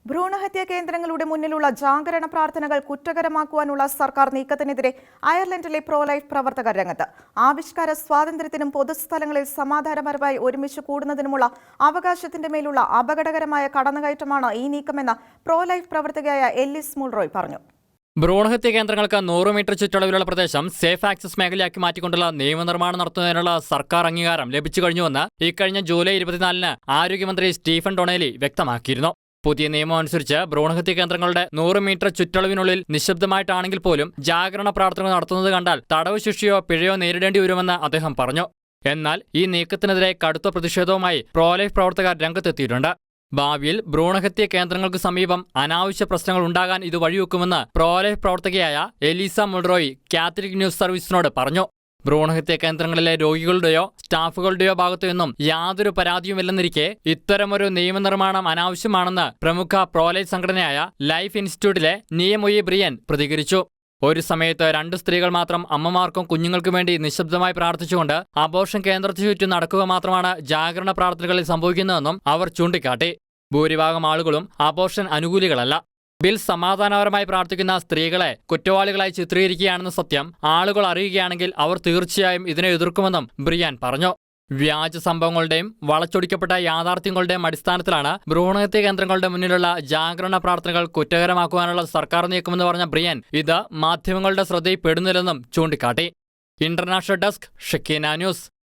ഭ്രൂണഹത്യാ കേന്ദ്രങ്ങളുടെ മുന്നിലുള്ള ജാഗരണ പ്രാർത്ഥനകൾ കുറ്റകരമാക്കുവാനുള്ള സർക്കാർ നീക്കത്തിനെതിരെ അയർലൻഡിലെ പ്രോ ലൈഫ് പ്രവർത്തകർ രംഗത്ത്. ആവിഷ്കാര സ്വാതന്ത്ര്യത്തിനും പൊതുസ്ഥലങ്ങളിൽ സമാധാനപരമായി ഒരുമിച്ച് കൂടുന്നതിനുമുള്ള അവകാശത്തിന്റെ മേലുള്ള അപകടകരമായ കടന്നുകയറ്റമാണ് ഈ നീക്കമെന്ന് പ്രോ ലൈഫ് പ്രവർത്തകയായ എല്ലിസ് മുൾറോയ് പറഞ്ഞു. ഭ്രൂണഹത്യ കേന്ദ്രങ്ങൾക്ക് 100 മീറ്റർ ചുറ്റളവിലുള്ള പ്രദേശം സേഫ് ആക്സസ് മേഖലയാക്കി മാറ്റിക്കൊണ്ടുള്ള നിയമനിർമ്മാണം നടത്തുന്നതിനുള്ള സർക്കാർ അംഗീകാരം ലഭിച്ചു കഴിഞ്ഞുവെന്ന് ഇക്കഴിഞ്ഞ ജൂലൈ 24-ന് ആരോഗ്യമന്ത്രി സ്റ്റീഫൻ ഡൊണേലി വ്യക്തമാക്കിയിരുന്നു. പുതിയ നിയമം അനുസരിച്ച് ഭ്രൂണഹത്യ കേന്ദ്രങ്ങളുടെ 100 മീറ്റർ ചുറ്റളവിനുള്ളിൽ നിശബ്ദമായിട്ടാണെങ്കിൽ പോലും ജാഗരണ പ്രാർത്ഥന നടത്തുന്നത് കണ്ടാൽ തടവ് ശിക്ഷയോ പിഴയോ നേരിടേണ്ടി വരുമെന്ന് അദ്ദേഹം പറഞ്ഞു. എന്നാൽ ഈ നീക്കത്തിനെതിരെ കടുത്ത പ്രതിഷേധവുമായി പ്രോലൈഫ് പ്രവർത്തകർ രംഗത്തെത്തിയിട്ടുണ്ട്. ഭാവിയിൽ ഭ്രൂണഹത്യ കേന്ദ്രങ്ങൾക്ക് സമീപം അനാവശ്യ പ്രശ്നങ്ങൾ ഉണ്ടാകാൻ ഇത് വഴിവെക്കുമെന്ന് പ്രോലൈഫ് പ്രവർത്തകയായ എലീസ മുൾറോയ് കാത്തലിക് ന്യൂസ് സർവീസിനോട് പറഞ്ഞു. ഭ്രൂണഹത്യ കേന്ദ്രങ്ങളിലെ രോഗികളുടെയോ സ്റ്റാഫുകളുടെയോ ഭാഗത്തു നിന്നും യാതൊരു പരാതിയുമില്ലെന്നിരിക്കെ ഇത്തരമൊരു നിയമനിർമ്മാണം അനാവശ്യമാണെന്ന് പ്രമുഖ പ്രോലൈഫ് സംഘടനയായ ലൈഫ് ഇൻസ്റ്റിറ്റ്യൂട്ടിലെ നിയമൊയി ബ്രിയൻ പ്രതികരിച്ചു. ഒരു സമയത്ത് 2 സ്ത്രീകൾ മാത്രം അമ്മമാർക്കും കുഞ്ഞുങ്ങൾക്കും വേണ്ടി നിശബ്ദമായി പ്രാർത്ഥിച്ചുകൊണ്ട് അബോർഷൻ കേന്ദ്രത്തിനു ചുറ്റും നടക്കുക മാത്രമാണ് ജാഗരണ പ്രാർത്ഥനകളിൽ സംഭവിക്കുന്നതെന്നും അവർ ചൂണ്ടിക്കാട്ടി. ഭൂരിഭാഗം ആളുകളും അബോർഷൻ അനുകൂലികളല്ല. ബിൽ സമാധാനപരമായി പ്രാർത്ഥിക്കുന്ന സ്ത്രീകളെ കുറ്റവാളികളായി ചിത്രീകരിക്കുകയാണെന്ന സത്യം ആളുകൾ അറിയുകയാണെങ്കിൽ അവർ തീർച്ചയായും ഇതിനെ എതിർക്കുമെന്നും ബ്രിയാൻ പറഞ്ഞു. വ്യാജ സംഭവങ്ങളുടെയും വളച്ചൊടിക്കപ്പെട്ട യാഥാർത്ഥ്യങ്ങളുടെയും അടിസ്ഥാനത്തിലാണ് ഭ്രൂണഹത്യ കേന്ദ്രങ്ങളുടെ മുന്നിലുള്ള ജാഗരണ പ്രാർത്ഥനകൾ കുറ്റകരമാക്കുവാനുള്ള സർക്കാർ നീക്കമെന്ന് പറഞ്ഞ ബ്രിയൻ ഇത് മാധ്യമങ്ങളുടെ ശ്രദ്ധയിൽപ്പെടുന്നില്ലെന്നും ചൂണ്ടിക്കാട്ടി. International desk Shekinah news.